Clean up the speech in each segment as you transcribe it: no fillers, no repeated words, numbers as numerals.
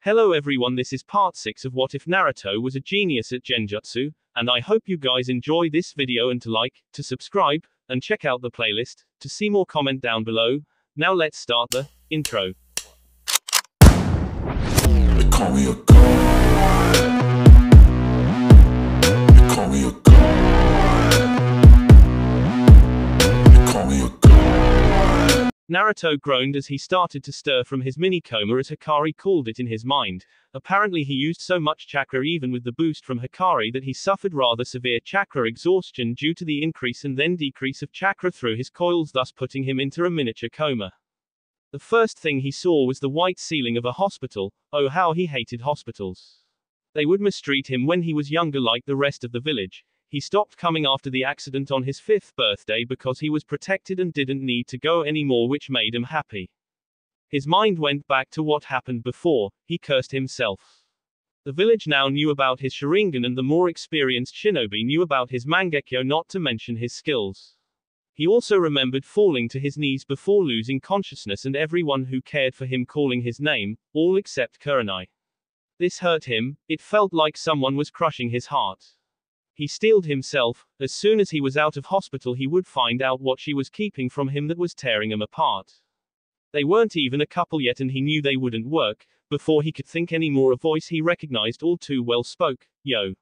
Hello everyone, this is part 6 of What If Naruto Was a Genius at Genjutsu, and I hope you guys enjoy this video and to like, to subscribe, and check out the playlist, to see more comment down below. Now let's start the intro. They call me a god. They call me a god. They call me a god. Naruto groaned as he started to stir from his mini-coma, as Hikari called it in his mind. Apparently he used so much chakra even with the boost from Hikari that he suffered rather severe chakra exhaustion due to the increase and then decrease of chakra through his coils, thus putting him into a miniature coma. The first thing he saw was the white ceiling of a hospital. Oh, how he hated hospitals. They would mistreat him when he was younger like the rest of the village. He stopped coming after the accident on his 5th birthday because he was protected and didn't need to go anymore, which made him happy. His mind went back to what happened before. He cursed himself. The village now knew about his Sharingan and the more experienced shinobi knew about his Mangekyo, not to mention his skills. He also remembered falling to his knees before losing consciousness and everyone who cared for him calling his name, all except Kurenai. This hurt him. It felt like someone was crushing his heart. He steeled himself. As soon as he was out of hospital he would find out what she was keeping from him that was tearing him apart. They weren't even a couple yet and he knew they wouldn't work. Before he could think any more, a voice he recognized all too well spoke. Yo.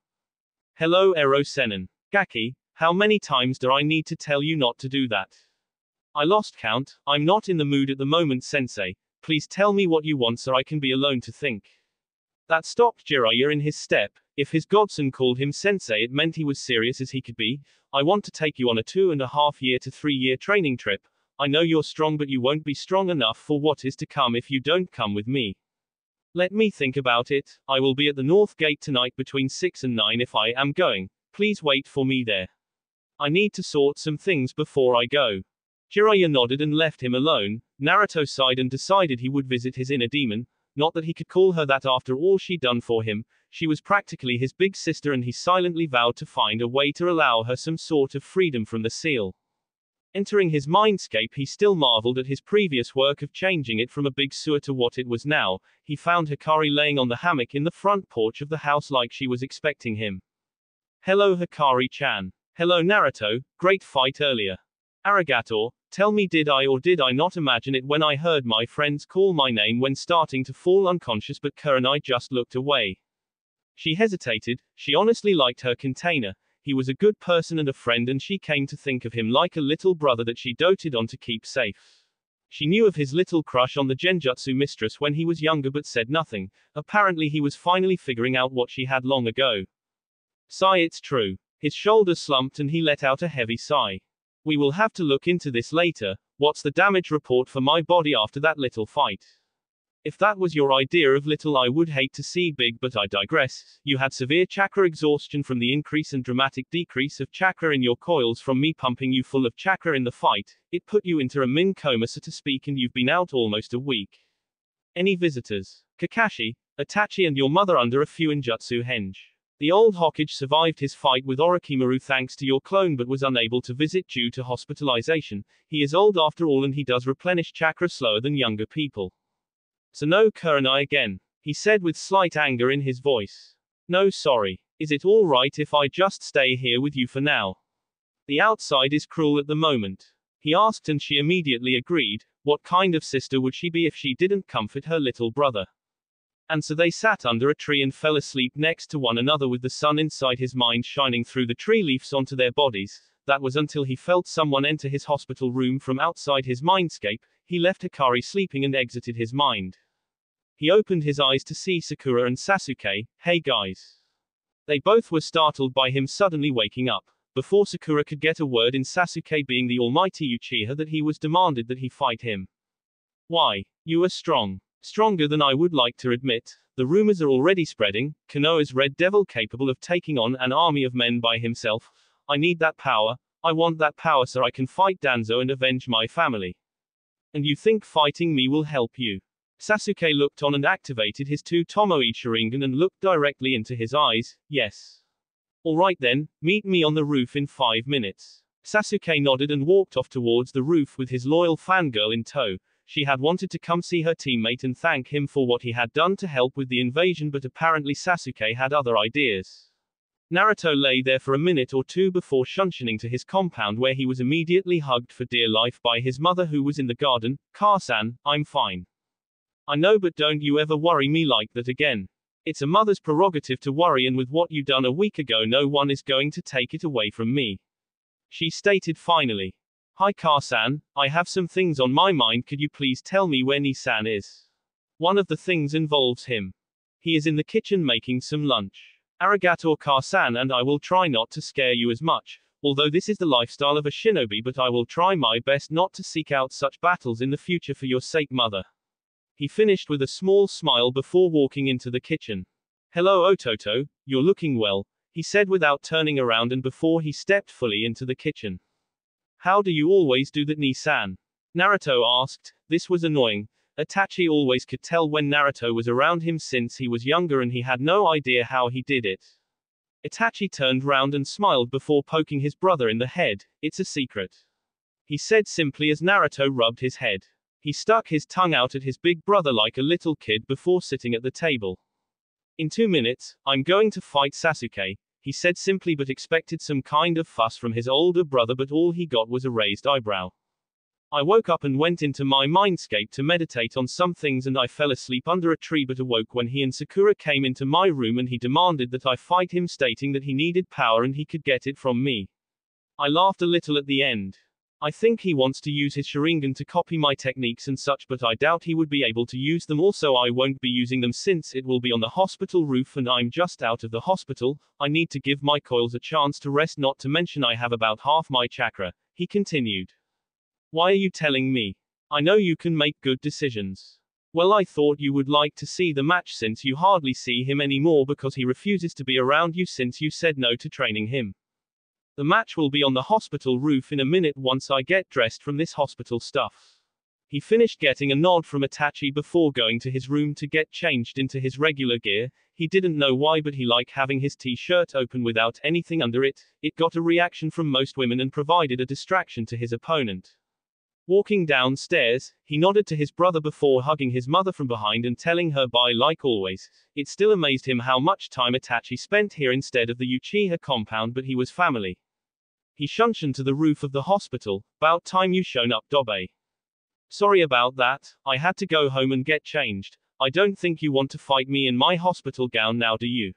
Hello Ero Senin. Gaki, how many times do I need to tell you not to do that? I lost count. I'm not in the mood at the moment, sensei. Please tell me what you want so I can be alone to think. That stopped Jiraiya in his step. If his godson called him sensei, it meant he was serious as he could be. I want to take you on a 2.5 to 3 year training trip. I know you're strong, but you won't be strong enough for what is to come if you don't come with me. Let me think about it. I will be at the North Gate tonight between 6 and 9 if I am going. Please wait for me there. I need to sort some things before I go. Jiraiya nodded and left him alone. Naruto sighed and decided he would visit his inner demon. Not that he could call her that after all she'd done for him. She was practically his big sister and he silently vowed to find a way to allow her some sort of freedom from the seal. Entering his mindscape, he still marveled at his previous work of changing it from a big sewer to what it was now. He found Hikari laying on the hammock in the front porch of the house like she was expecting him. Hello Hikari-chan. Hello Naruto, great fight earlier. Arigato. Tell me, did I or did I not imagine it when I heard my friends call my name when starting to fall unconscious, but Kurenai just looked away. She hesitated. She honestly liked her container. He was a good person and a friend, and she came to think of him like a little brother that she doted on to keep safe. She knew of his little crush on the Genjutsu mistress when he was younger but said nothing. Apparently he was finally figuring out what she had long ago. Sigh, it's true. His shoulders slumped and he let out a heavy sigh. We will have to look into this later. What's the damage report for my body after that little fight? If that was your idea of little, I would hate to see big, but I digress. You had severe chakra exhaustion from the increase and dramatic decrease of chakra in your coils from me pumping you full of chakra in the fight. It put you into a min coma, so to speak, and you've been out almost a week. Any visitors? Kakashi, Itachi and your mother under a Fuinjutsu henge. The old Hokage survived his fight with Orochimaru thanks to your clone but was unable to visit due to hospitalization. He is old after all and he does replenish chakra slower than younger people. So no Kurenai again, he said with slight anger in his voice. No, sorry. Is it all right if I just stay here with you for now? The outside is cruel at the moment. He asked and she immediately agreed. What kind of sister would she be if she didn't comfort her little brother? And so they sat under a tree and fell asleep next to one another with the sun inside his mind shining through the tree leaves onto their bodies. That was until he felt someone enter his hospital room from outside his mindscape. He left Hikari sleeping and exited his mind. He opened his eyes to see Sakura and Sasuke. Hey guys. They both were startled by him suddenly waking up. Before Sakura could get a word in, Sasuke, being the almighty Uchiha that he was, demanded that he fight him. Why? You are strong. Stronger than I would like to admit. The rumors are already spreading. Konoha's Red Devil capable of taking on an army of men by himself. I need that power. I want that power so I can fight Danzo and avenge my family. And you think fighting me will help you? Sasuke looked on and activated his 2 Tomoe Sharingan and looked directly into his eyes. Yes. Alright then, meet me on the roof in 5 minutes. Sasuke nodded and walked off towards the roof with his loyal fangirl in tow. She had wanted to come see her teammate and thank him for what he had done to help with the invasion, but apparently Sasuke had other ideas. Naruto lay there for a minute or two before shunshining to his compound, where he was immediately hugged for dear life by his mother, who was in the garden. "Car-san, I'm fine. I know, but don't you ever worry me like that again. It's a mother's prerogative to worry, and with what you done a week ago, no one is going to take it away from me," she stated finally. "Hi Car-san, I have some things on my mind. Could you please tell me where Ni-san is?" "One of the things involves him. He is in the kitchen making some lunch. Arigato Car-san, and I will try not to scare you as much, although this is the lifestyle of a shinobi, but I will try my best not to seek out such battles in the future for your sake, mother." He finished with a small smile before walking into the kitchen. "Hello Ototo, you're looking well," he said without turning around and before he stepped fully into the kitchen. "How do you always do that, Ni-san?" Naruto asked. This was annoying. Itachi always could tell when Naruto was around him since he was younger, and he had no idea how he did it. Itachi turned round and smiled before poking his brother in the head. "It's a secret," he said simply as Naruto rubbed his head. He stuck his tongue out at his big brother like a little kid before sitting at the table. "In 2 minutes, I'm going to fight Sasuke," he said simply, but expected some kind of fuss from his older brother, but all he got was a raised eyebrow. "I woke up and went into my mindscape to meditate on some things, and I fell asleep under a tree but awoke when he and Sakura came into my room and he demanded that I fight him, stating that he needed power and he could get it from me. I laughed a little at the end. I think he wants to use his Sharingan to copy my techniques and such, but I doubt he would be able to use them. Also, I won't be using them since it will be on the hospital roof and I'm just out of the hospital. I need to give my coils a chance to rest, not to mention I have about half my chakra," he continued. "Why are you telling me? I know you can make good decisions." "Well, I thought you would like to see the match since you hardly see him anymore because he refuses to be around you since you said no to training him. The match will be on the hospital roof in a minute once I get dressed from this hospital stuff." He finished getting a nod from Itachi before going to his room to get changed into his regular gear. He didn't know why, but he liked having his t-shirt open without anything under it. It got a reaction from most women and provided a distraction to his opponent. Walking downstairs, he nodded to his brother before hugging his mother from behind and telling her bye like always. It still amazed him how much time Itachi spent here instead of the Uchiha compound, but he was family. He shunshined to the roof of the hospital. "About time you shown up, Dobe. Sorry about that, I had to go home and get changed. I don't think you want to fight me in my hospital gown now, do you?"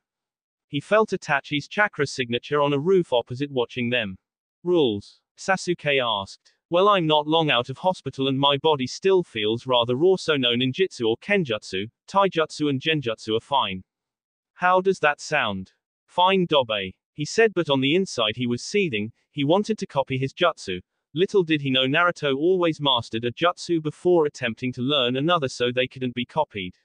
He felt Itachi's chakra signature on a roof opposite, watching them. "Rules?" Sasuke asked. "Well, I'm not long out of hospital and my body still feels rather raw, so no ninjutsu or kenjutsu, taijutsu and genjutsu are fine." "How does that sound?" "Fine, Dobe," he said, but on the inside he was seething. He wanted to copy his jutsu. Little did he know Naruto always mastered a jutsu before attempting to learn another so they couldn't be copied.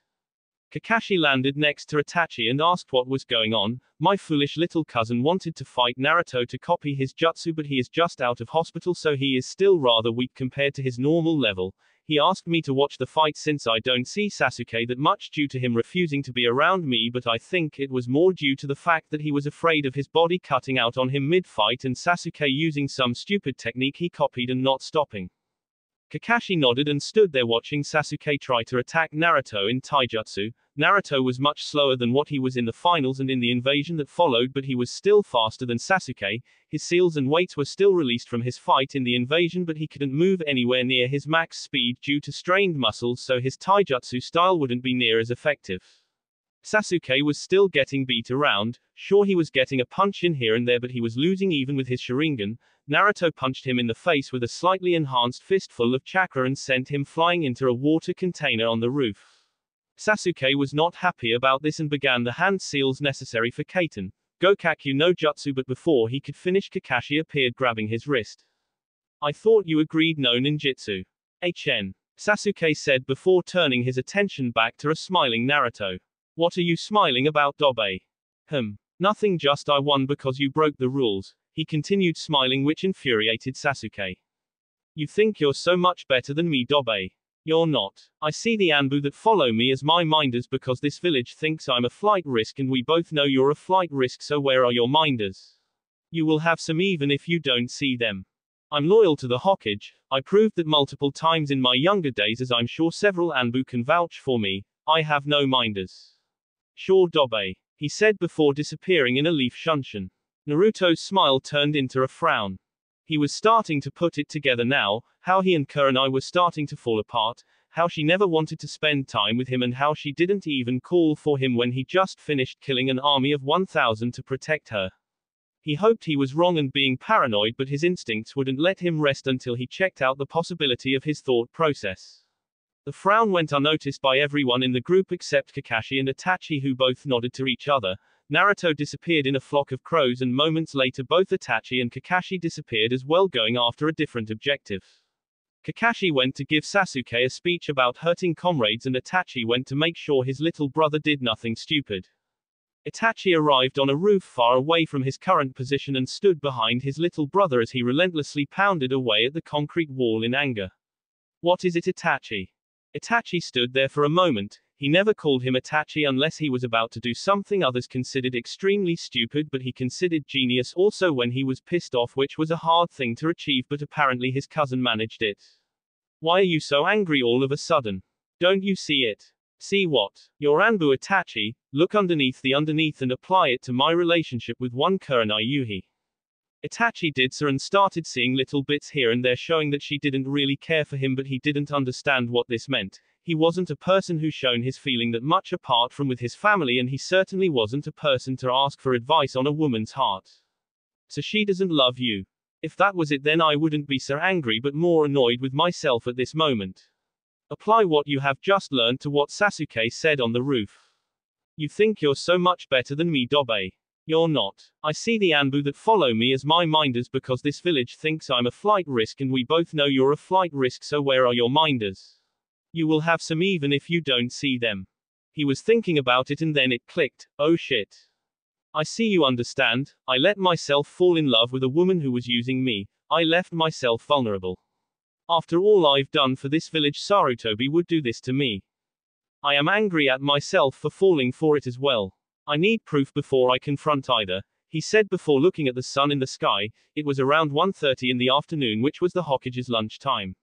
Kakashi landed next to Itachi and asked what was going on. "My foolish little cousin wanted to fight Naruto to copy his jutsu, but he is just out of hospital, so he is still rather weak compared to his normal level. He asked me to watch the fight since I don't see Sasuke that much due to him refusing to be around me, but I think it was more due to the fact that he was afraid of his body cutting out on him mid-fight and Sasuke using some stupid technique he copied and not stopping." Kakashi nodded and stood there watching Sasuke try to attack Naruto in taijutsu. Naruto was much slower than what he was in the finals and in the invasion that followed, but he was still faster than Sasuke. His seals and weights were still released from his fight in the invasion, but he couldn't move anywhere near his max speed due to strained muscles, so his taijutsu style wouldn't be near as effective. Sasuke was still getting beat around. Sure, he was getting a punch in here and there, but he was losing even with his Sharingan. Naruto punched him in the face with a slightly enhanced fistful of chakra and sent him flying into a water container on the roof. Sasuke was not happy about this and began the hand seals necessary for Kaiten Gokakyu no Jutsu, but before he could finish, Kakashi appeared grabbing his wrist. "I thought you agreed no ninjutsu." Sasuke said before turning his attention back to a smiling Naruto. "What are you smiling about, Dobe?" Nothing, just I won because you broke the rules," he continued smiling, which infuriated Sasuke. "You think you're so much better than me, Dobe. You're not. I see the Anbu that follow me as my minders because this village thinks I'm a flight risk and we both know you're a flight risk, so where are your minders? You will have some even if you don't see them. I'm loyal to the Hokage. I proved that multiple times in my younger days, as I'm sure several Anbu can vouch for me. I have no minders. Sure Dobe, he said before disappearing in a leaf shunshin. Naruto's smile turned into a frown. He was starting to put it together now, how he and Kurenai were starting to fall apart, how she never wanted to spend time with him and how she didn't even call for him when he just finished killing an army of 1,000 to protect her. He hoped he was wrong and being paranoid, but his instincts wouldn't let him rest until he checked out the possibility of his thought process. The frown went unnoticed by everyone in the group except Kakashi and Itachi, who both nodded to each other. Naruto disappeared in a flock of crows and moments later both Itachi and Kakashi disappeared as well, going after a different objective. Kakashi went to give Sasuke a speech about hurting comrades and Itachi went to make sure his little brother did nothing stupid. Itachi arrived on a roof far away from his current position and stood behind his little brother as he relentlessly pounded away at the concrete wall in anger. What is it, Itachi? Itachi stood there for a moment. He never called him Itachi unless he was about to do something others considered extremely stupid, but he considered genius also when he was pissed off, which was a hard thing to achieve, but apparently his cousin managed it. Why are you so angry all of a sudden? Don't you see it? See what? Your Anbu Itachi, look underneath and apply it to my relationship with one Kurenai Yuhi. Itachi did so and started seeing little bits here and there showing that she didn't really care for him, but he didn't understand what this meant. He wasn't a person who shown his feeling that much apart from with his family, and he certainly wasn't a person to ask for advice on a woman's heart. So she doesn't love you. If that was it, then I wouldn't be so angry but more annoyed with myself at this moment. Apply what you have just learned to what Sasuke said on the roof. You think you're so much better than me, Dobe. You're not. I see the Anbu that follow me as my minders because this village thinks I'm a flight risk and we both know you're a flight risk, so where are your minders? You will have some even if you don't see them. He was thinking about it and then it clicked. Oh shit. I see, you understand. I let myself fall in love with a woman who was using me. I left myself vulnerable. After all I've done for this village, Sarutobi would do this to me. I am angry at myself for falling for it as well. I need proof before I confront either, he said before looking at the sun in the sky. It was around 1:30 in the afternoon, which was the Hokage's lunch time.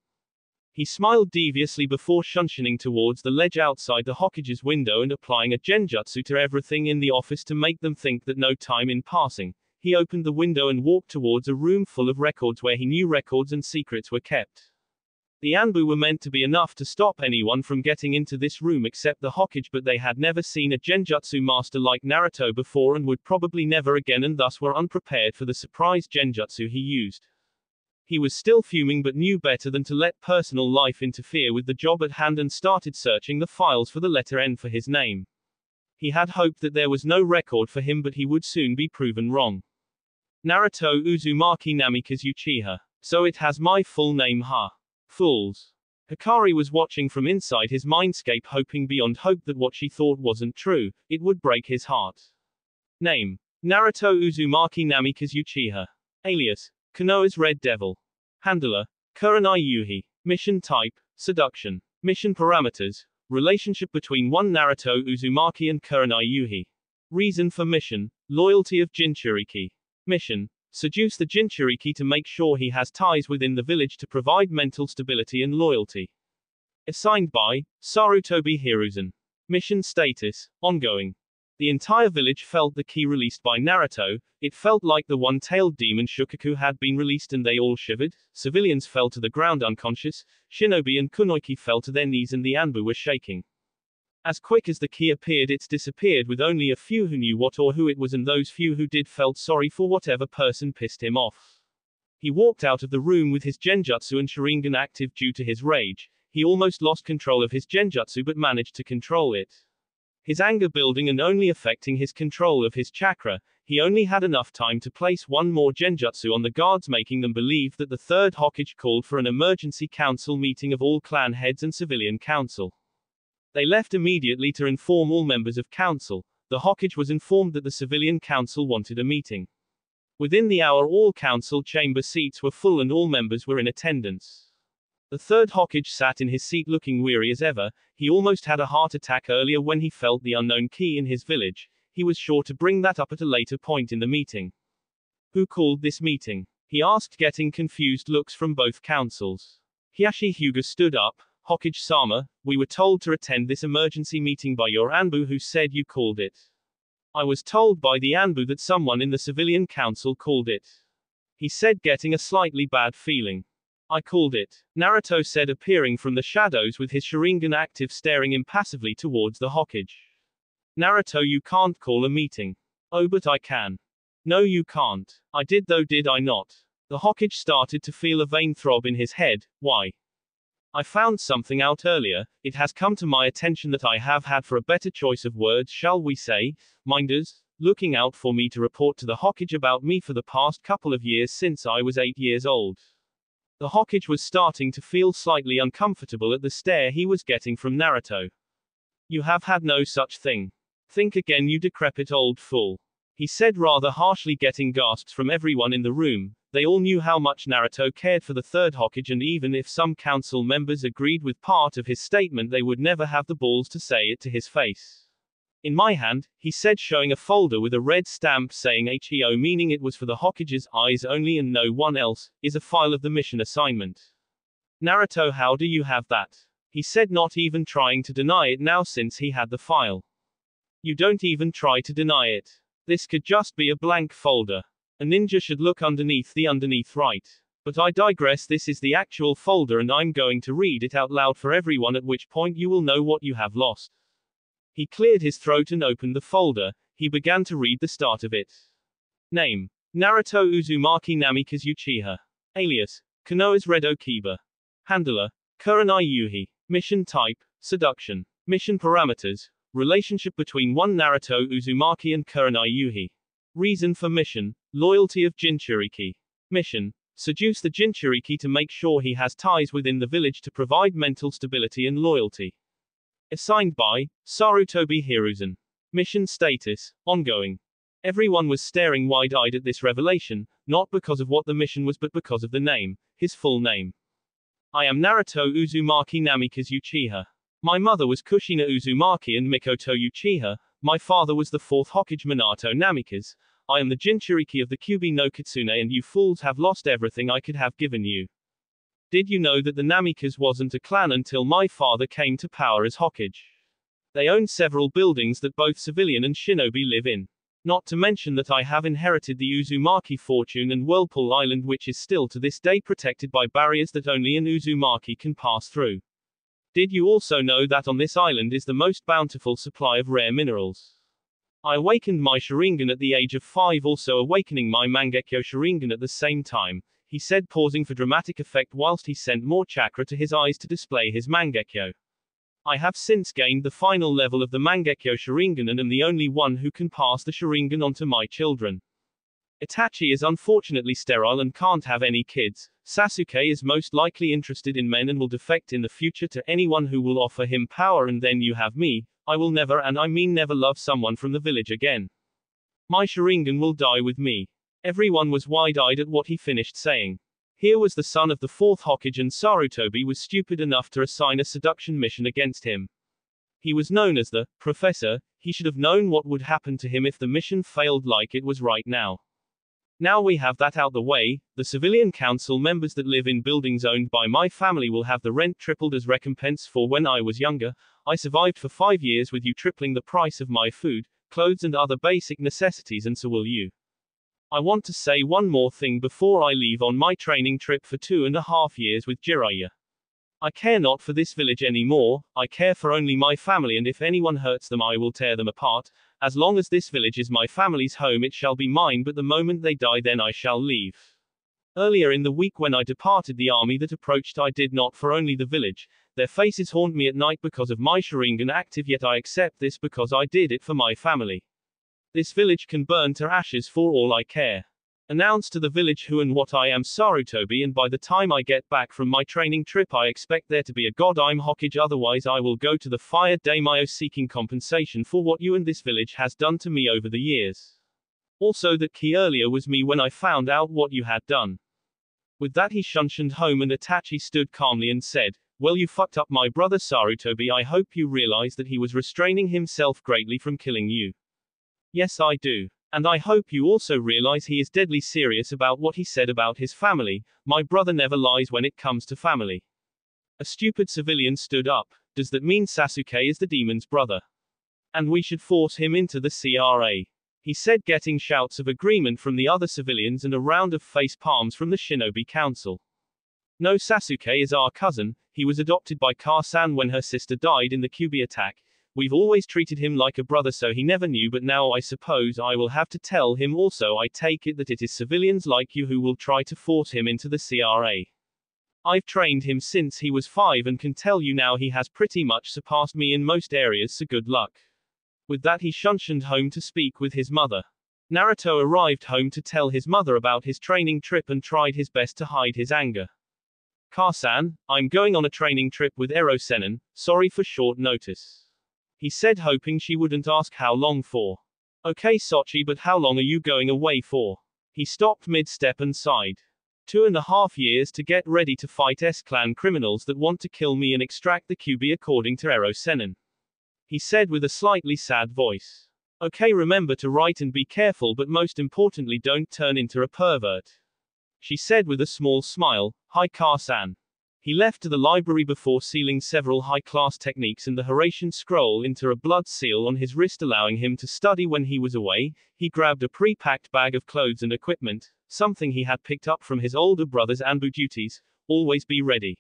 He smiled deviously before shunshining towards the ledge outside the Hokage's window and applying a genjutsu to everything in the office to make them think that no time in passing. He opened the window and walked towards a room full of records where he knew records and secrets were kept. The Anbu were meant to be enough to stop anyone from getting into this room except the Hokage, but they had never seen a genjutsu master like Naruto before and would probably never again, and thus were unprepared for the surprise genjutsu he used. He was still fuming but knew better than to let personal life interfere with the job at hand and started searching the files for the letter N for his name. He had hoped that there was no record for him, but he would soon be proven wrong. Naruto Uzumaki Namikaze Uchiha. So it has my full name, huh? Fools. Hikari was watching from inside his mindscape, hoping beyond hope that what she thought wasn't true. It would break his heart. Name: Naruto Uzumaki Namikaze Uchiha. Alias: Konoha's Red Devil. Handler: Kurenai Yuhi. Mission type: seduction. Mission parameters: relationship between one Naruto Uzumaki and Kurenai Yuhi. Reason for mission: loyalty of Jinchuriki. Mission: seduce the Jinchuriki to make sure he has ties within the village to provide mental stability and loyalty. Assigned by Sarutobi Hiruzen. Mission status: ongoing. The entire village felt the key released by Naruto. It felt like the one-tailed demon Shukaku had been released and they all shivered. Civilians fell to the ground unconscious. Shinobi and Kunoiki fell to their knees and the Anbu were shaking. As quick as the key appeared, it disappeared with only a few who knew what or who it was, and those few who did felt sorry for whatever person pissed him off. He walked out of the room with his Genjutsu and Sharingan active due to his rage. He almost lost control of his Genjutsu but managed to control it. His anger building and only affecting his control of his chakra, he only had enough time to place one more Genjutsu on the guards, making them believe that the third Hokage called for an emergency council meeting of all clan heads and civilian council. They left immediately to inform all members of council. The Hokage was informed that the civilian council wanted a meeting. Within the hour, all council chamber seats were full and all members were in attendance. The third Hokage sat in his seat looking weary as ever. He almost had a heart attack earlier when he felt the unknown key in his village. He was sure to bring that up at a later point in the meeting. Who called this meeting? he asked, getting confused looks from both councils. Hiashi Hyuga stood up. Hokage-sama, we were told to attend this emergency meeting by your Anbu who said you called it. I was told by the Anbu that someone in the civilian council called it. He said, getting a slightly bad feeling. I called it, Naruto said, appearing from the shadows with his Sharingan active, staring impassively towards the Hokage. Naruto, you can't call a meeting. Oh, but I can. No, you can't. I did though, did I not? The Hokage started to feel a vain throb in his head. Why? I found something out earlier. It has come to my attention that I have had, for a better choice of words, shall we say, minders, looking out for me to report to the Hokage about me for the past couple of years since I was 8 years old. The Hokage was starting to feel slightly uncomfortable at the stare he was getting from Naruto. You have had no such thing. Think again, you decrepit old fool. He said rather harshly, getting gasps from everyone in the room. They all knew how much Naruto cared for the third Hokage, and even if some council members agreed with part of his statement, they would never have the balls to say it to his face. In my hand, he said, showing a folder with a red stamp saying HEO, meaning it was for the Hokage's eyes only and no one else, is a file of the mission assignment. Naruto, how do you have that? He said, not even trying to deny it now since he had the file. You don't even try to deny it. This could just be a blank folder. A ninja should look underneath the underneath, right? But I digress. This is the actual folder and I'm going to read it out loud for everyone, at which point you will know what you have lost. He cleared his throat and opened the folder. He began to read the start of it. Name: Naruto Uzumaki Namikaze Uchiha. Alias: Konoha's Red Okiba. Handler: Kurenai Yuhi. Mission type: seduction. Mission parameters: relationship between one Naruto Uzumaki and Kurenai Yuhi. Reason for mission: loyalty of Jinchuriki. Mission: seduce the Jinchuriki to make sure he has ties within the village to provide mental stability and loyalty. Assigned by Sarutobi Hiruzen. Mission status: ongoing. Everyone was staring wide-eyed at this revelation, not because of what the mission was but because of the name, his full name. I am Naruto Uzumaki Namikaze Uchiha. My mother was Kushina Uzumaki and Mikoto Uchiha. My father was the fourth Hokage Minato Namikaze. I am the Jinchuriki of the Kyuubi no Kitsune, and you fools have lost everything I could have given you. Did you know that the Namikaze wasn't a clan until my father came to power as Hokage? They own several buildings that both civilian and shinobi live in. Not to mention that I have inherited the Uzumaki fortune and Whirlpool Island, which is still to this day protected by barriers that only an Uzumaki can pass through. Did you also know that on this island is the most bountiful supply of rare minerals? I awakened my Sharingan at the age of 5, also awakening my Mangekyo Sharingan at the same time, he said, pausing for dramatic effect whilst he sent more chakra to his eyes to display his Mangekyo. I have since gained the final level of the Mangekyo Sharingan and am the only one who can pass the Sharingan on to my children. Itachi is unfortunately sterile and can't have any kids. Sasuke is most likely interested in men and will defect in the future to anyone who will offer him power, and then you have me. I will never, and I mean never, love someone from the village again. My Sharingan will die with me. Everyone was wide-eyed at what he finished saying. Here was the son of the fourth Hokage, and Sarutobi was stupid enough to assign a seduction mission against him. He was known as the Professor. He should have known what would happen to him if the mission failed like it was right now. Now we have that out the way, the civilian council members that live in buildings owned by my family will have the rent tripled as recompense for when I was younger. I survived for 5 years with you, tripling the price of my food, clothes and other basic necessities, and so will you. I want to say one more thing before I leave on my training trip for 2.5 years with Jiraiya. I care not for this village anymore. I care for only my family, and if anyone hurts them I will tear them apart. As long as this village is my family's home it shall be mine, but the moment they die then I shall leave. Earlier in the week when I departed the army that approached, I did not for only the village. Their faces haunt me at night because of my Sharingan active, yet I accept this because I did it for my family. This village can burn to ashes for all I care. Announce to the village who and what I am, Sarutobi, and by the time I get back from my training trip I expect there to be a god I'm Hokage, otherwise I will go to the fire daimyo seeking compensation for what you and this village has done to me over the years. Also that key earlier was me when I found out what you had done. With that he shunshed home, and Itachi stood calmly and said, well, you fucked up my brother Sarutobi. I hope you realize that he was restraining himself greatly from killing you. Yes, I do. And I hope you also realize he is deadly serious about what he said about his family. My brother never lies when it comes to family. A stupid civilian stood up. Does that mean Sasuke is the demon's brother? And we should force him into the CRA? He said, getting shouts of agreement from the other civilians and a round of face palms from the Shinobi Council. No, Sasuke is our cousin. He was adopted by Car-san when her sister died in the Kyuubi attack. We've always treated him like a brother, so he never knew, but now I suppose I will have to tell him also. I take it that it is civilians like you who will try to force him into the CRA. I've trained him since he was 5 and can tell you now he has pretty much surpassed me in most areas, so good luck. With that he shunshined home to speak with his mother. Naruto arrived home to tell his mother about his training trip and tried his best to hide his anger. Car-san, I'm going on a training trip with Ero Sennin, sorry for short notice. He said, hoping she wouldn't ask how long for. Okay Sochi, but how long are you going away for? He stopped mid-step and sighed. 2.5 years to get ready to fight S-clan criminals that want to kill me and extract the Kyuubi, according to Ero Sennin. He said with a slightly sad voice. Okay, remember to write and be careful, but most importantly don't turn into a pervert. She said with a small smile. Hi Car-san. He left to the library before sealing several high-class techniques and the Horatian scroll into a blood seal on his wrist, allowing him to study when he was away. He grabbed a pre-packed bag of clothes and equipment, something he had picked up from his older brother's Anbu duties. Always be ready.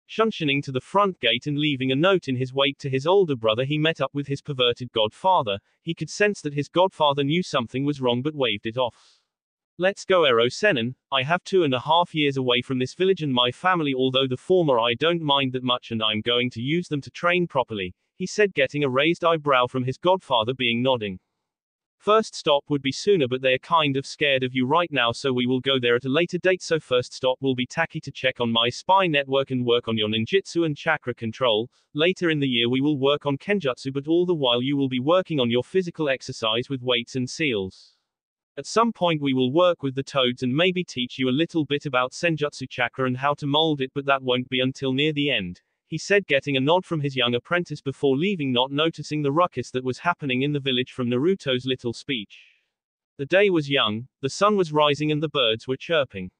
Shunshining to the front gate and leaving a note in his wake to his older brother, he met up with his perverted godfather. He could sense that his godfather knew something was wrong but waved it off. Let's go, Ero Sennin. I have 2.5 years away from this village and my family, although the former I don't mind that much and I'm going to use them to train properly, he said, getting a raised eyebrow from his godfather, being nodding. First stop would be sooner, but they're kind of scared of you right now, so we will go there at a later date. So first stop will be Taki to check on my spy network and work on your ninjutsu and chakra control. Later in the year we will work on Genjutsu, but all the while you will be working on your physical exercise with weights and seals. At some point we will work with the toads and maybe teach you a little bit about Senjutsu chakra and how to mold it, but that won't be until near the end, he said, getting a nod from his young apprentice before leaving, not noticing the ruckus that was happening in the village from Naruto's little speech. The day was young, the sun was rising and the birds were chirping.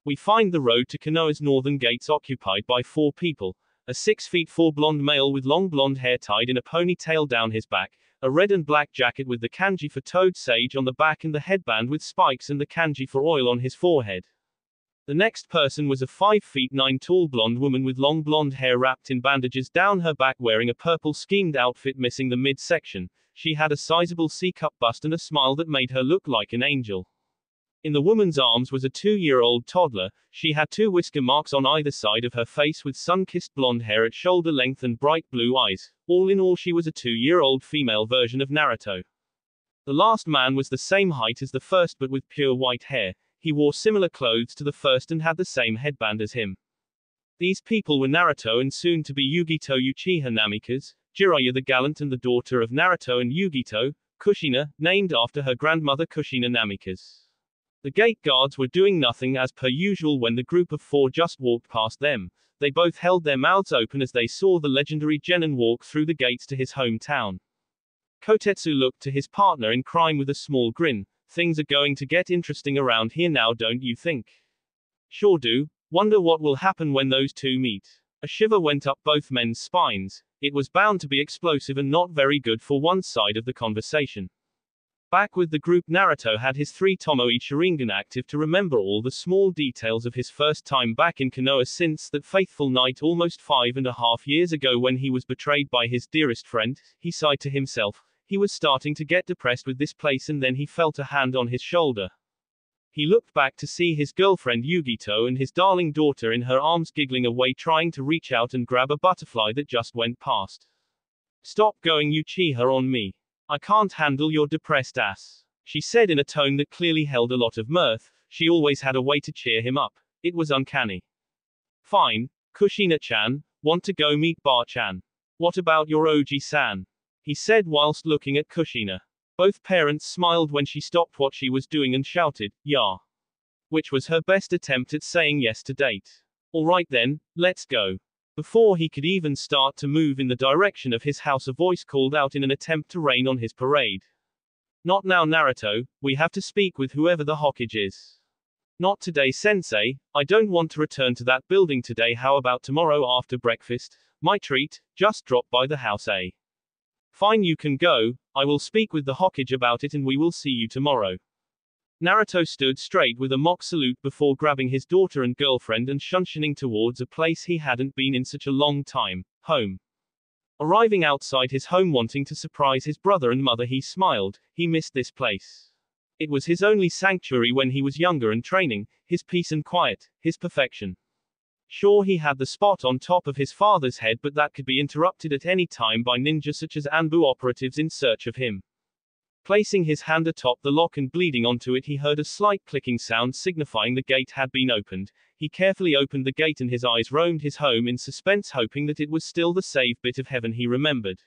We find the road to Konoha's northern gates occupied by 4 people, a 6'4" blonde male with long blonde hair tied in a ponytail down his back, a red and black jacket with the kanji for Toad Sage on the back and the headband with spikes and the kanji for oil on his forehead. The next person was a 5'9" tall blonde woman with long blonde hair wrapped in bandages down her back, wearing a purple schemed outfit missing the midsection. She had a sizable C-cup bust and a smile that made her look like an angel. In the woman's arms was a 2-year-old toddler. She had 2 whisker marks on either side of her face with sun-kissed blonde hair at shoulder length and bright blue eyes. All in all, she was a 2-year-old female version of Naruto. The last man was the same height as the first but with pure white hair. He wore similar clothes to the first and had the same headband as him. These people were Naruto and soon-to-be Yugito Uchiha Namikaze, Jiraiya the Gallant, and the daughter of Naruto and Yugito, Kushina, named after her grandmother Kushina Namikaze. The gate guards were doing nothing as per usual when the group of 4 just walked past them. They both held their mouths open as they saw the legendary Genin walk through the gates to his hometown. Kotetsu looked to his partner in crime with a small grin. Things are going to get interesting around here now, don't you think? Sure do. Wonder what will happen when those 2 meet. A shiver went up both men's spines. It was bound to be explosive and not very good for one side of the conversation. Back with the group, Naruto had his 3 Tomoe Sharingan active to remember all the small details of his first time back in Konoha since that fateful night almost 5.5 years ago when he was betrayed by his dearest friend. He sighed to himself. He was starting to get depressed with this place, and then he felt a hand on his shoulder. He looked back to see his girlfriend Yugito and his darling daughter in her arms, giggling away, trying to reach out and grab a butterfly that just went past. Stop going Uchiha on me. I can't handle your depressed ass, she said in a tone that clearly held a lot of mirth. She always had a way to cheer him up. It was uncanny. Fine, Kushina-chan, want to go meet Bar-chan? What about your Oji-san? He said whilst looking at Kushina. Both parents smiled when she stopped what she was doing and shouted, "Yeah," which was her best attempt at saying yes to date. All right then, let's go. Before he could even start to move in the direction of his house, a voice called out in an attempt to rain on his parade. Not now, Naruto, we have to speak with whoever the Hokage is. Not today, sensei, I don't want to return to that building today. How about tomorrow after breakfast? My treat, just drop by the house, eh? Fine, you can go, I will speak with the Hokage about it and we will see you tomorrow. Naruto stood straight with a mock salute before grabbing his daughter and girlfriend and shunshing towards a place he hadn't been in such a long time, home. Arriving outside his home wanting to surprise his brother and mother, he smiled. He missed this place. It was his only sanctuary when he was younger and training, his peace and quiet, his perfection. Sure, he had the spot on top of his father's head, but that could be interrupted at any time by ninjas such as Anbu operatives in search of him. Placing his hand atop the lock and bleeding onto it, he heard a slight clicking sound signifying the gate had been opened. He carefully opened the gate and his eyes roamed his home in suspense, hoping that it was still the saved bit of heaven he remembered.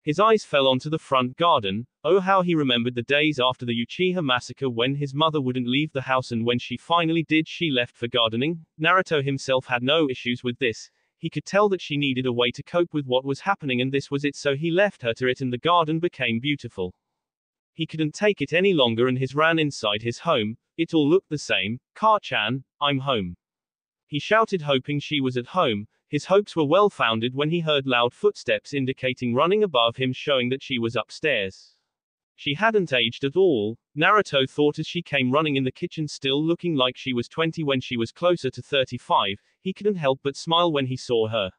His eyes fell onto the front garden. Oh, how he remembered the days after the Uchiha massacre when his mother wouldn't leave the house, and when she finally did, she left for gardening. Naruto himself had no issues with this. He could tell that she needed a way to cope with what was happening, and this was it, so he left her to it and the garden became beautiful. He couldn't take it any longer and ran inside his home. It all looked the same. Car-chan, I'm home. He shouted, hoping she was at home. His hopes were well founded when he heard loud footsteps indicating running above him, showing that she was upstairs. She hadn't aged at all, Naruto thought as she came running in the kitchen, still looking like she was 20 when she was closer to 35. He couldn't help but smile when he saw her.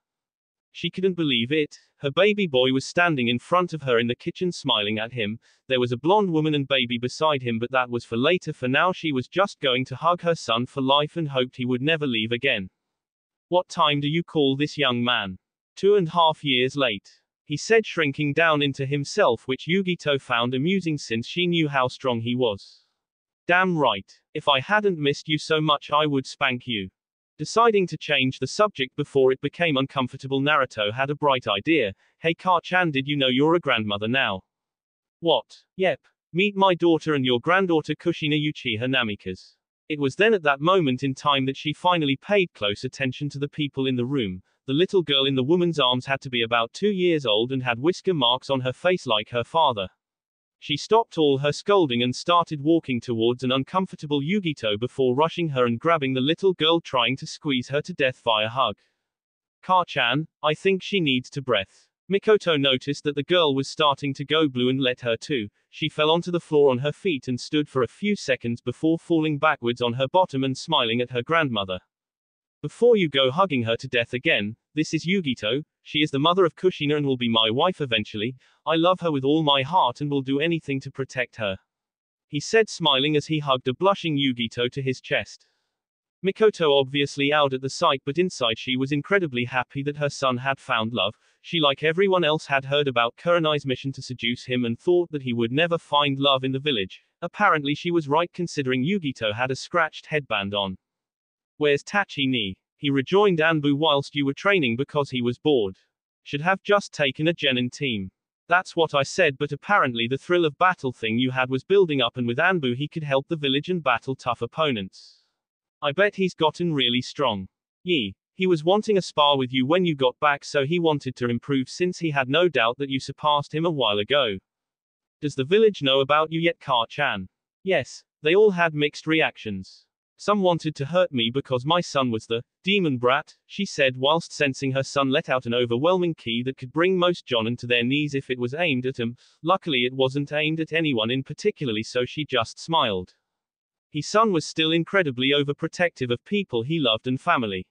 She couldn't believe it. Her baby boy was standing in front of her in the kitchen smiling at him. There was a blonde woman and baby beside him, but that was for later. For now she was just going to hug her son for life and hoped he would never leave again. What time do you call this, young man? 2.5 years late, he said, shrinking down into himself, which Yugito found amusing since she knew how strong he was. Damn right. If I hadn't missed you so much I would spank you. Deciding to change the subject before it became uncomfortable, Naruto had a bright idea. Hey Car-chan, did you know you're a grandmother now? What? Yep. Meet my daughter and your granddaughter Kushina Uchiha Namikaze. It was then at that moment in time that she finally paid close attention to the people in the room. The little girl in the woman's arms had to be about 2 years old and had whisker marks on her face like her father. She stopped all her scolding and started walking towards an uncomfortable Yugito before rushing her and grabbing the little girl, trying to squeeze her to death via hug. Car-chan, I think she needs to breath. Mikoto noticed that the girl was starting to go blue and let her too. She fell onto the floor on her feet and stood for a few seconds before falling backwards on her bottom and smiling at her grandmother. Before you go hugging her to death again, this is Yugito. She is the mother of Kushina and will be my wife eventually. I love her with all my heart and will do anything to protect her, he said, smiling as he hugged a blushing Yugito to his chest. Mikoto obviously out at the sight, but inside she was incredibly happy that her son had found love. She, like everyone else, had heard about Kurenai's mission to seduce him and thought that he would never find love in the village. Apparently she was right, considering Yugito had a scratched headband on. Where's Tachi-ni? He rejoined Anbu whilst you were training because he was bored. Should have just taken a genin team. That's what I said, but apparently the thrill of battle thing you had was building up, and with Anbu he could help the village and battle tough opponents. I bet he's gotten really strong. He was wanting a spar with you when you got back, so he wanted to improve since he had no doubt that you surpassed him a while ago. Does the village know about you yet, Car-chan? Yes, they all had mixed reactions. Some wanted to hurt me because my son was the demon brat, she said whilst sensing her son let out an overwhelming ki that could bring most jonin to their knees if it was aimed at him. Luckily it wasn't aimed at anyone in particularly, so she just smiled. His son was still incredibly overprotective of people he loved and family.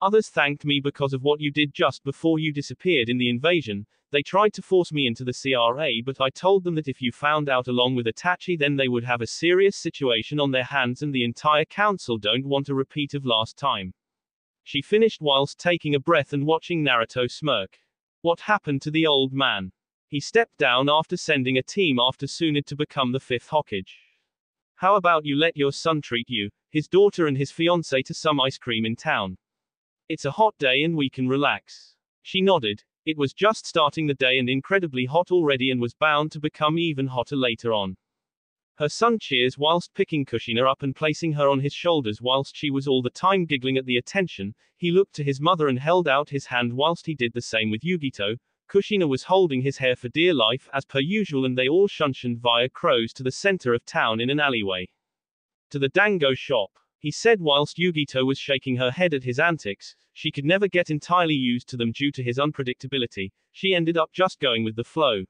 Others thanked me because of what you did just before you disappeared in the invasion. They tried to force me into the CRA, but I told them that if you found out along with Itachi, then they would have a serious situation on their hands and the entire council don't want a repeat of last time. She finished whilst taking a breath and watching Naruto smirk. What happened to the old man? He stepped down after sending a team after Tsunade to become the 5th Hokage. How about you let your son treat you, his daughter and his fiancée to some ice cream in town? It's a hot day and we can relax. She nodded. It was just starting the day and incredibly hot already and was bound to become even hotter later on. Her son cheers whilst picking Kushina up and placing her on his shoulders whilst she was all the time giggling at the attention. He looked to his mother and held out his hand whilst he did the same with Yugito. Kushina was holding his hair for dear life as per usual, and they all shunshined via crows to the center of town in an alleyway. To the dango shop, he said whilst Yugito was shaking her head at his antics. She could never get entirely used to them due to his unpredictability. She ended up just going with the flow.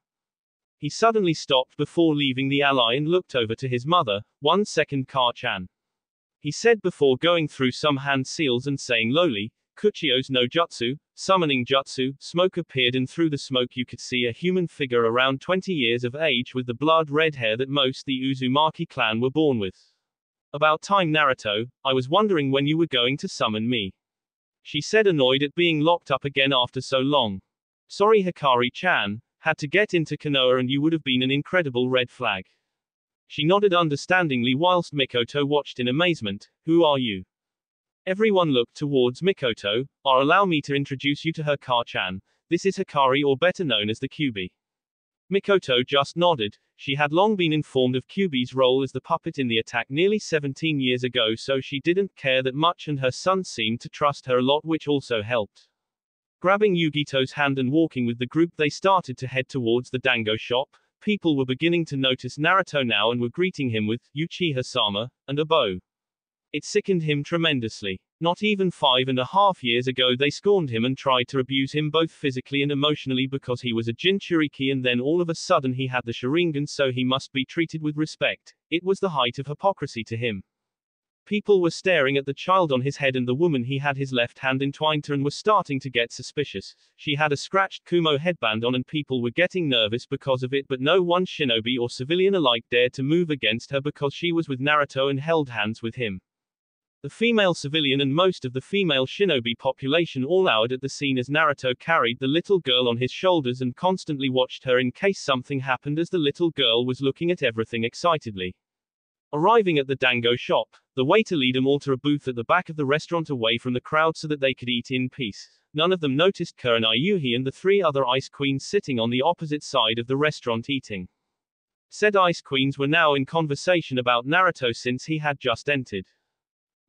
He suddenly stopped before leaving the alley and looked over to his mother. 1 second, Car-chan. He said before going through some hand seals and saying lowly, Kuchio's no jutsu, summoning jutsu. Smoke appeared, and through the smoke you could see a human figure around 20 years of age with the blood-red hair that most the Uzumaki clan were born with. About time, Naruto. I was wondering when you were going to summon me. She said, annoyed at being locked up again after so long. Sorry, Hikari-chan. Had to get into Konoha and you would have been an incredible red flag. She nodded understandingly whilst Mikoto watched in amazement. Who are you? Everyone looked towards Mikoto. Allow me to introduce you to her, Car-chan. This is Hikari, or better known as the Kyuubi. Mikoto just nodded. She had long been informed of Kyuubi's role as the puppet in the attack nearly 17 years ago, so she didn't care that much, and her son seemed to trust her a lot, which also helped. Grabbing Yugito's hand and walking with the group, they started to head towards the dango shop. People were beginning to notice Naruto now and were greeting him with Uchiha-sama and a bow. It sickened him tremendously. Not even 5.5 years ago they scorned him and tried to abuse him both physically and emotionally because he was a Jinchuriki, and then all of a sudden he had the Sharingan, so he must be treated with respect. It was the height of hypocrisy to him. People were staring at the child on his head and the woman he had his left hand entwined to and were starting to get suspicious. She had a scratched Kumo headband on and people were getting nervous because of it, but no one shinobi or civilian alike dared to move against her because she was with Naruto and held hands with him. The female civilian and most of the female shinobi population all lowered at the scene as Naruto carried the little girl on his shoulders and constantly watched her in case something happened, as the little girl was looking at everything excitedly. Arriving at the dango shop, the waiter led them all to a booth at the back of the restaurant away from the crowd so that they could eat in peace. None of them noticed Kurenai Yuhi and the 3 other ice queens sitting on the opposite side of the restaurant eating. Said ice queens were now in conversation about Naruto since he had just entered.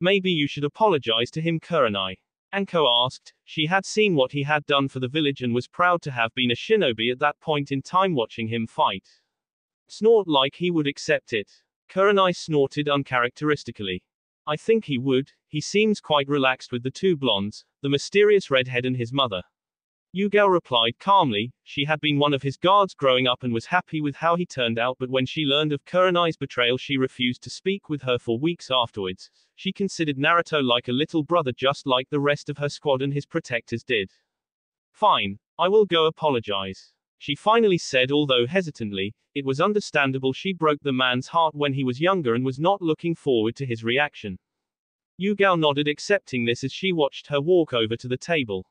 Maybe you should apologize to him, Kurenai. Anko asked. She had seen what he had done for the village and was proud to have been a shinobi at that point in time, watching him fight. Snort like he would accept it. Kurenai snorted uncharacteristically. I think he would. He seems quite relaxed with the 2 blondes, the mysterious redhead and his mother. Yugao replied calmly. She had been one of his guards growing up and was happy with how he turned out, but when she learned of Kurenai's betrayal she refused to speak with her for weeks afterwards. She considered Naruto like a little brother, just like the rest of her squad and his protectors did. Fine. I will go apologize. She finally said, although hesitantly. It was understandable she broke the man's heart when he was younger and was not looking forward to his reaction. Yugao nodded, accepting this as she watched her walk over to the table.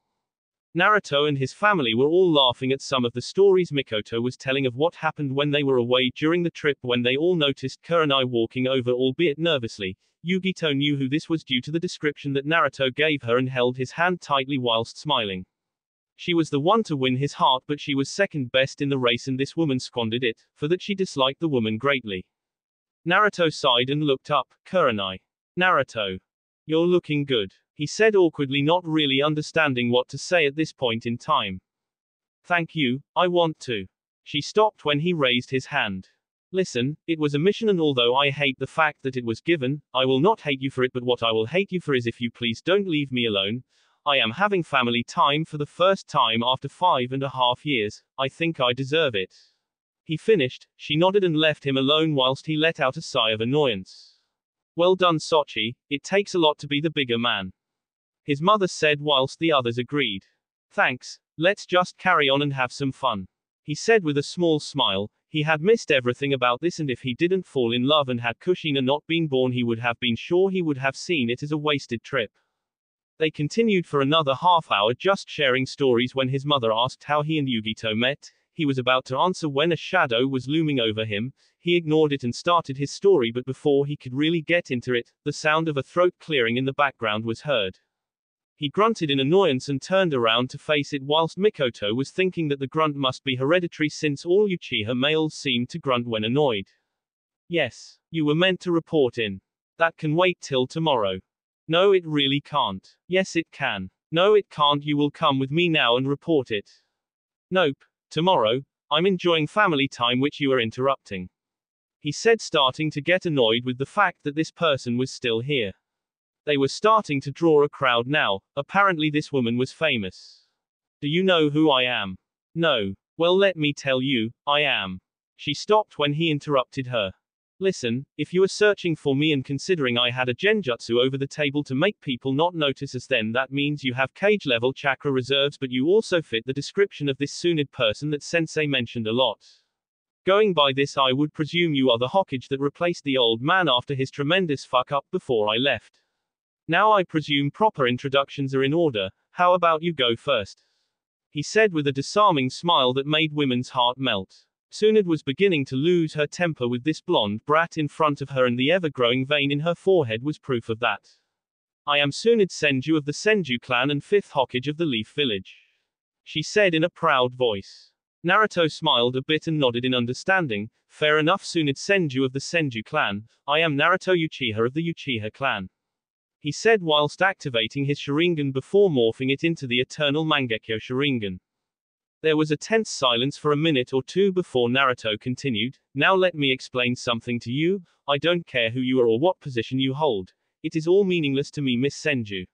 Naruto and his family were all laughing at some of the stories Mikoto was telling of what happened when they were away during the trip. When they all noticed Kurenai walking over, albeit nervously, Yugito knew who this was due to the description that Naruto gave her and held his hand tightly whilst smiling. She was the one to win his heart, but she was second best in the race and this woman squandered it, for that she disliked the woman greatly. Naruto sighed and looked up. Kurenai. Naruto. You're looking good, he said awkwardly, not really understanding what to say at this point in time. Thank you, I want to. She stopped when he raised his hand. Listen, it was a mission, and although I hate the fact that it was given, I will not hate you for it, but what I will hate you for is if you please don't leave me alone. I am having family time for the first time after 5.5 years, I think I deserve it. He finished. She nodded and left him alone whilst he let out a sigh of annoyance. Well done, Sochi, it takes a lot to be the bigger man. His mother said whilst the others agreed. Thanks, let's just carry on and have some fun. He said with a small smile. He had missed everything about this, and if he didn't fall in love and had Kushina not been born, he would have been sure he would have seen it as a wasted trip. They continued for another half hour just sharing stories when his mother asked how he and Yugito met. He was about to answer when a shadow was looming over him. He ignored it and started his story, but before he could really get into it, the sound of a throat clearing in the background was heard. He grunted in annoyance and turned around to face it whilst Mikoto was thinking that the grunt must be hereditary since all Uchiha males seemed to grunt when annoyed. Yes, you were meant to report in. That can wait till tomorrow. No, it really can't. Yes, it can. No, it can't. You will come with me now and report it. Nope, tomorrow. I'm enjoying family time which you are interrupting. He said, starting to get annoyed with the fact that this person was still here. They were starting to draw a crowd now. Apparently this woman was famous. Do you know who I am? No. Well, let me tell you, I am. She stopped when he interrupted her. Listen, if you are searching for me and considering I had a genjutsu over the table to make people not notice us, then that means you have cage level chakra reserves, but you also fit the description of this Sunid person that sensei mentioned a lot. Going by this, I would presume you are the Hokage that replaced the old man after his tremendous fuck up before I left. Now I presume proper introductions are in order. How about you go first? He said with a disarming smile that made women's heart melt. Sunid was beginning to lose her temper with this blonde brat in front of her, and the ever-growing vein in her forehead was proof of that. I am Sunid Senju of the Senju clan and 5th Hokage of the Leaf Village, she said in a proud voice. Naruto smiled a bit and nodded in understanding. Fair enough, Sunid Senju of the Senju clan. I am Naruto Uchiha of the Uchiha clan, he said whilst activating his Sharingan before morphing it into the eternal Mangekyo Sharingan. There was a tense silence for a minute or two before Naruto continued. Now let me explain something to you. I don't care who you are or what position you hold. It is all meaningless to me, Miss Senju.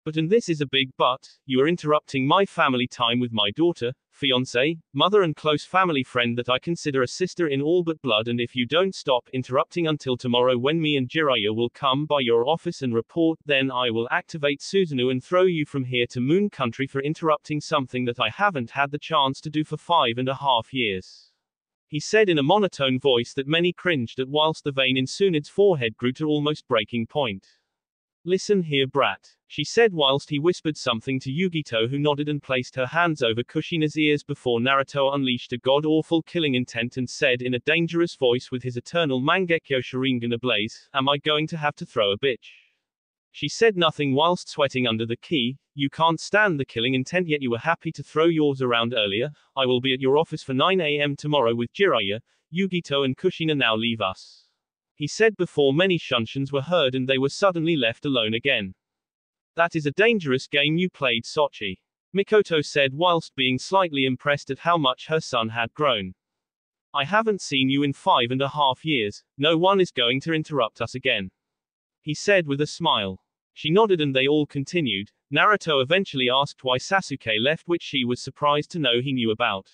But, and this is a big but, you are interrupting my family time with my daughter, fiancé, mother and close family friend that I consider a sister in all but blood, and if you don't stop interrupting until tomorrow when me and Jiraiya will come by your office and report, then I will activate Susanoo and throw you from here to Moon Country for interrupting something that I haven't had the chance to do for 5.5 years. He said in a monotone voice that many cringed at whilst the vein in Sunid's forehead grew to almost breaking point. Listen here, brat, she said whilst he whispered something to Yugito, who nodded and placed her hands over Kushina's ears before Naruto unleashed a god-awful killing intent and said in a dangerous voice with his eternal Mangekyo Sharingan ablaze, am I going to have to throw a bitch? She said nothing whilst sweating under the ki. You can't stand the killing intent, yet you were happy to throw yours around earlier. I will be at your office for 9 a.m. tomorrow with Jiraiya. Yugito and Kushina now leave us, he said before many shunshuns were heard and they were suddenly left alone again. That is a dangerous game you played, Sochi, Mikoto said whilst being slightly impressed at how much her son had grown. I haven't seen you in 5.5 years. No one is going to interrupt us again, he said with a smile. She nodded and they all continued. Naruto eventually asked why Sasuke left, which she was surprised to know he knew about.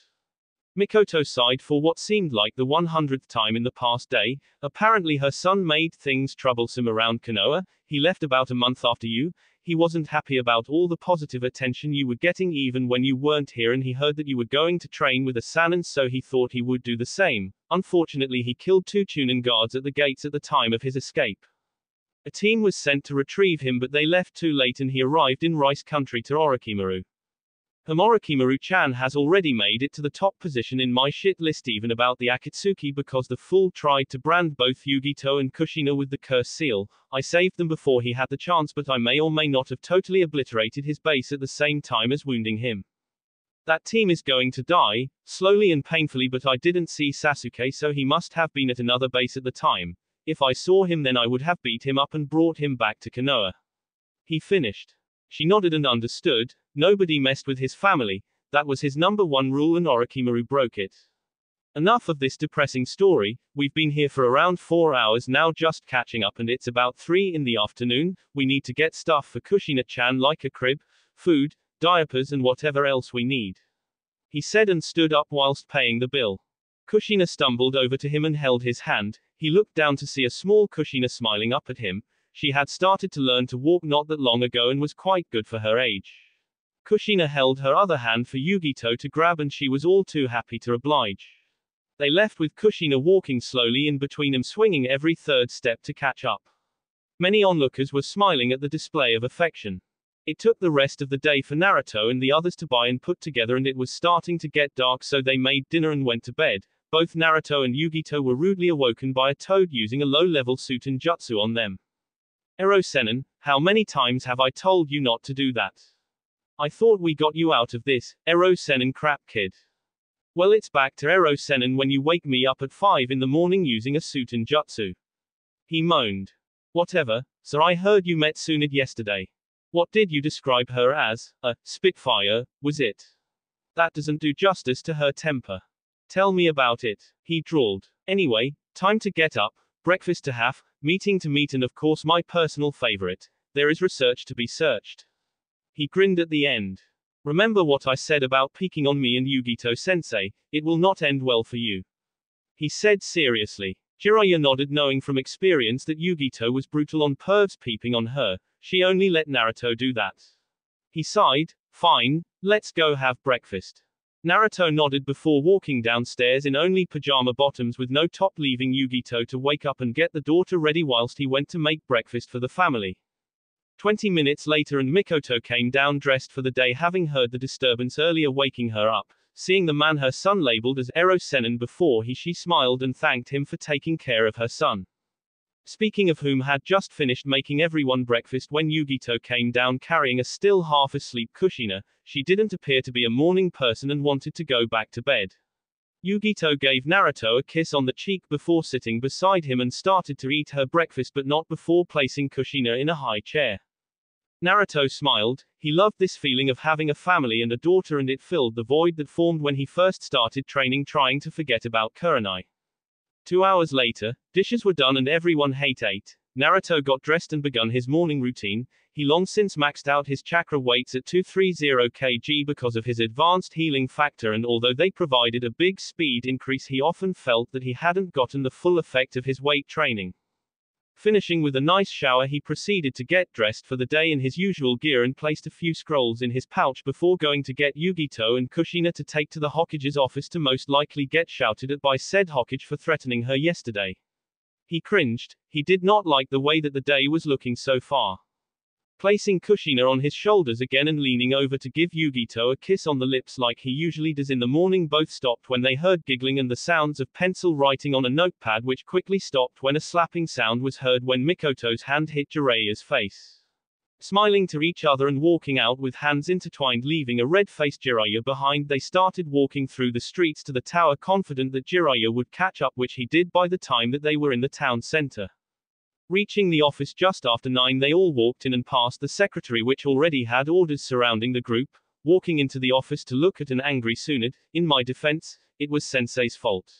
Mikoto sighed for what seemed like the 100th time in the past day. Apparently her son made things troublesome around Konoha. He left about a month after you. He wasn't happy about all the positive attention you were getting even when you weren't here, and he heard that you were going to train with a Sannin, so he thought he would do the same. Unfortunately, he killed 2 Chunin guards at the gates at the time of his escape. A team was sent to retrieve him, but they left too late and he arrived in Rice Country to Orochimaru. Orochimaru-chan has already made it to the top position in my shit list even about the Akatsuki because the fool tried to brand both Yugito and Kushina with the curse seal. I saved them before he had the chance, but I may or may not have totally obliterated his base at the same time as wounding him. That team is going to die, slowly and painfully, but I didn't see Sasuke, so he must have been at another base at the time. If I saw him, then I would have beat him up and brought him back to Konoha, he finished. She nodded and understood. Nobody messed with his family. That was his #1 rule and Orochimaru broke it. Enough of this depressing story. We've been here for around 4 hours now just catching up, and it's about 3 in the afternoon. We need to get stuff for Kushina-chan like a crib, food, diapers and whatever else we need, he said and stood up whilst paying the bill. Kushina stumbled over to him and held his hand. He looked down to see a small Kushina smiling up at him. She had started to learn to walk not that long ago and was quite good for her age. Kushina held her other hand for Yugito to grab and she was all too happy to oblige. They left with Kushina walking slowly in between them, swinging every third step to catch up. Many onlookers were smiling at the display of affection. It took the rest of the day for Naruto and the others to buy and put together, and it was starting to get dark, so they made dinner and went to bed. Both Naruto and Yugito were rudely awoken by a toad using a low-level Suten jutsu on them. Ero Sennin, how many times have I told you not to do that? I thought we got you out of this, Ero Sennin crap kid. Well, it's back to Ero Sennin when you wake me up at 5 in the morning using a Suten jutsu, he moaned. Whatever, sir, I heard you met Sunid yesterday. What did you describe her as? A Spitfire, was it? That doesn't do justice to her temper. Tell me about it, he drawled. Anyway, time to get up, breakfast to have, meeting to meet, and of course my personal favorite, there is research to be searched. He grinned at the end. Remember what I said about peeking on me and Yugito-sensei, it will not end well for you. He said seriously. Jiraiya nodded, knowing from experience that Yugito was brutal on pervs peeping on her. She only let Naruto do that. He sighed. Fine, let's go have breakfast. Naruto nodded before walking downstairs in only pajama bottoms with no top, leaving Yugito to wake up and get the daughter ready whilst he went to make breakfast for the family. 20 minutes later and Mikoto came down dressed for the day, having heard the disturbance earlier waking her up. Seeing the man her son labeled as Ero Sennin before she smiled and thanked him for taking care of her son. Speaking of whom had just finished making everyone breakfast when Yugito came down carrying a still half-asleep Kushina. She didn't appear to be a morning person and wanted to go back to bed. Yugito gave Naruto a kiss on the cheek before sitting beside him and started to eat her breakfast, but not before placing Kushina in a high chair. Naruto smiled. He loved this feeling of having a family and a daughter, and it filled the void that formed when he first started training, trying to forget about Kurenai. 2 hours later, dishes were done and everyone ate. Naruto got dressed and begun his morning routine. He long since maxed out his chakra weights at 230 kg because of his advanced healing factor, and although they provided a big speed increase, he often felt that he hadn't gotten the full effect of his weight training. Finishing with a nice shower, he proceeded to get dressed for the day in his usual gear and placed a few scrolls in his pouch before going to get Yugito and Kushina to take to the Hokage's office to most likely get shouted at by said Hokage for threatening her yesterday. He cringed. He did not like the way that the day was looking so far. Placing Kushina on his shoulders again and leaning over to give Yugito a kiss on the lips like he usually does in the morning, both stopped when they heard giggling and the sounds of pencil writing on a notepad, which quickly stopped when a slapping sound was heard when Mikoto's hand hit Jiraiya's face. Smiling to each other and walking out with hands intertwined, leaving a red-faced Jiraiya behind, they started walking through the streets to the tower, confident that Jiraiya would catch up, which he did by the time that they were in the town center. Reaching the office just after 9, they all walked in and passed the secretary, which already had orders surrounding the group. Walking into the office to look at an angry Tsunade. In my defense, it was Sensei's fault,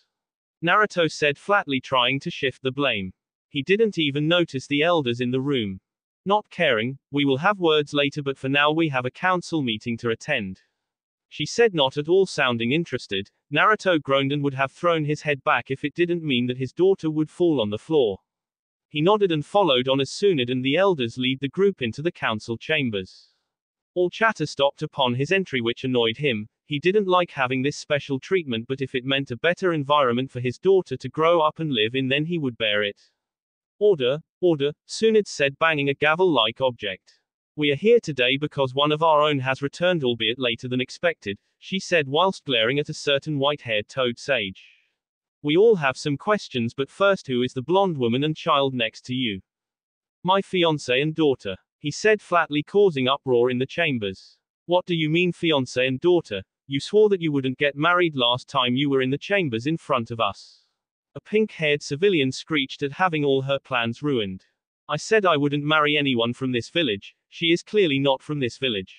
Naruto said flatly, trying to shift the blame. He didn't even notice the elders in the room. Not caring. We will have words later, but for now we have a council meeting to attend, she said, not at all sounding interested. Naruto groaned and would have thrown his head back if it didn't mean that his daughter would fall on the floor. He nodded and followed on as Tsunade and the elders lead the group into the council chambers. All chatter stopped upon his entry, which annoyed him. He didn't like having this special treatment, but if it meant a better environment for his daughter to grow up and live in, then he would bear it. Order, order, Tsunade said, banging a gavel-like object. We are here today because one of our own has returned, albeit later than expected, she said whilst glaring at a certain white-haired toad sage. We all have some questions, but first, who is the blonde woman and child next to you? My fiancé and daughter, he said flatly, causing uproar in the chambers. What do you mean fiancé and daughter? You swore that you wouldn't get married last time you were in the chambers in front of us. A pink-haired civilian screeched at having all her plans ruined. I said I wouldn't marry anyone from this village. She is clearly not from this village,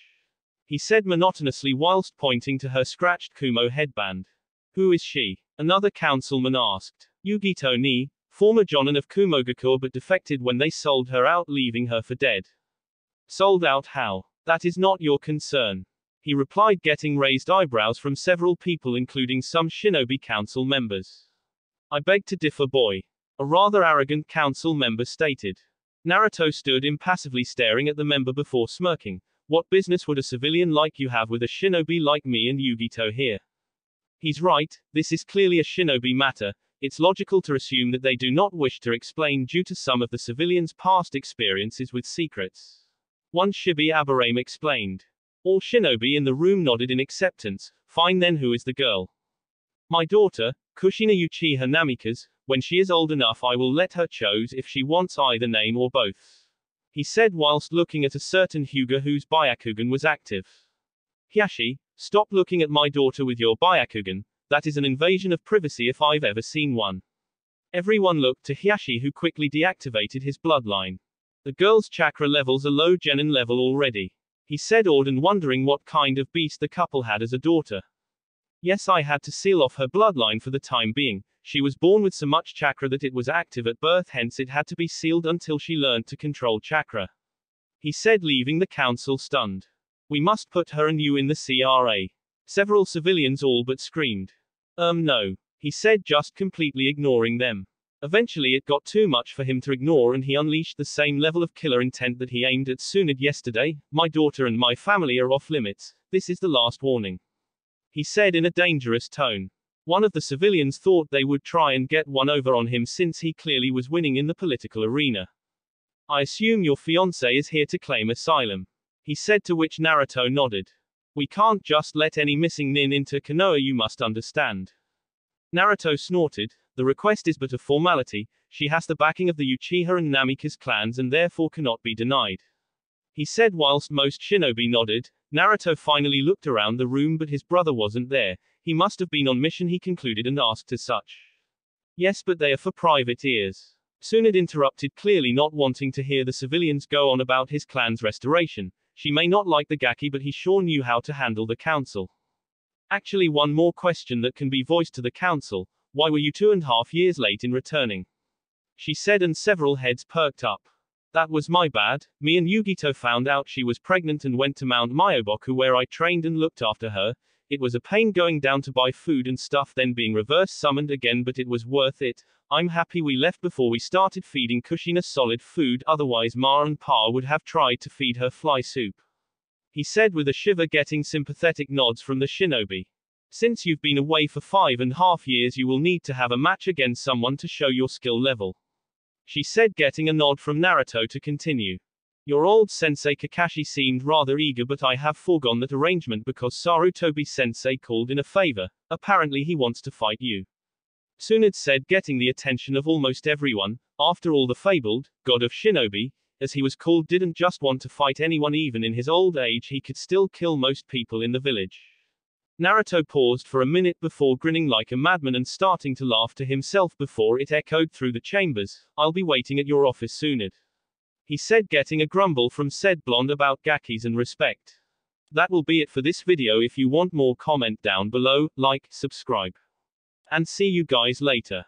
he said monotonously whilst pointing to her scratched Kumo headband. Who is she? Another councilman asked. Yugito ni, former Jonin of Kumogakure, but defected when they sold her out, leaving her for dead. Sold out how? That is not your concern, he replied, getting raised eyebrows from several people, including some shinobi council members. I beg to differ, boy, a rather arrogant council member stated. Naruto stood impassively staring at the member before smirking. What business would a civilian like you have with a shinobi like me and Yugito here? He's right, this is clearly a shinobi matter. It's logical to assume that they do not wish to explain due to some of the civilians' past experiences with secrets. One Shibi Aburame explained. All shinobi in the room nodded in acceptance. Fine then, who is the girl? My daughter, Kushina Uchiha Namikaze. When she is old enough I will let her choose if she wants either name or both, he said whilst looking at a certain Hyuga whose Byakugan was active. Hiashi, stop looking at my daughter with your Byakugan. That is an invasion of privacy if I've ever seen one. Everyone looked to Hiashi, who quickly deactivated his bloodline. The girl's chakra levels are low genin level already. He said, awed and wondering what kind of beast the couple had as a daughter. Yes, I had to seal off her bloodline for the time being. She was born with so much chakra that it was active at birth, hence it had to be sealed until she learned to control chakra. He said, leaving the council stunned. We must put her and you in the CRA. Several civilians all but screamed. No. He said, just completely ignoring them. Eventually it got too much for him to ignore and he unleashed the same level of killer intent that he aimed at Sunid yesterday. My daughter and my family are off limits. This is the last warning. He said in a dangerous tone. One of the civilians thought they would try and get one over on him since he clearly was winning in the political arena. I assume your fiancé is here to claim asylum. He said, to which Naruto nodded. We can't just let any missing nin into Konoha, you must understand. Naruto snorted. The request is but a formality. She has the backing of the Uchiha and Namikaze clans and therefore cannot be denied. He said whilst most shinobi nodded. Naruto finally looked around the room but his brother wasn't there. He must have been on mission, he concluded, and asked as such. Yes, but they are for private ears. Sunid interrupted, clearly not wanting to hear the civilians go on about his clan's restoration. She may not like the Gaki, but he sure knew how to handle the council. Actually, one more question that can be voiced to the council. Why were you 2.5 years late in returning? She said, and several heads perked up. That was my bad. Me and Yugito found out she was pregnant and went to Mount Myoboku where I trained and looked after her. It was a pain going down to buy food and stuff, then being reverse summoned again, but it was worth it. I'm happy we left before we started feeding Kushina solid food, otherwise Ma and Pa would have tried to feed her fly soup. He said with a shiver, getting sympathetic nods from the shinobi. Since you've been away for 5.5 years, you will need to have a match against someone to show your skill level. She said, getting a nod from Naruto to continue. Your old sensei Kakashi seemed rather eager, but I have foregone that arrangement because Sarutobi sensei called in a favor. Apparently he wants to fight you. Sunid said, getting the attention of almost everyone. After all, the fabled god of shinobi, as he was called, didn't just want to fight anyone. Even in his old age he could still kill most people in the village. Naruto paused for a minute before grinning like a madman and starting to laugh to himself before it echoed through the chambers. I'll be waiting at your office, Sunid. He said, getting a grumble from said blonde about Gakis and respect. That will be it for this video. If you want more, comment down below, like, subscribe. And see you guys later.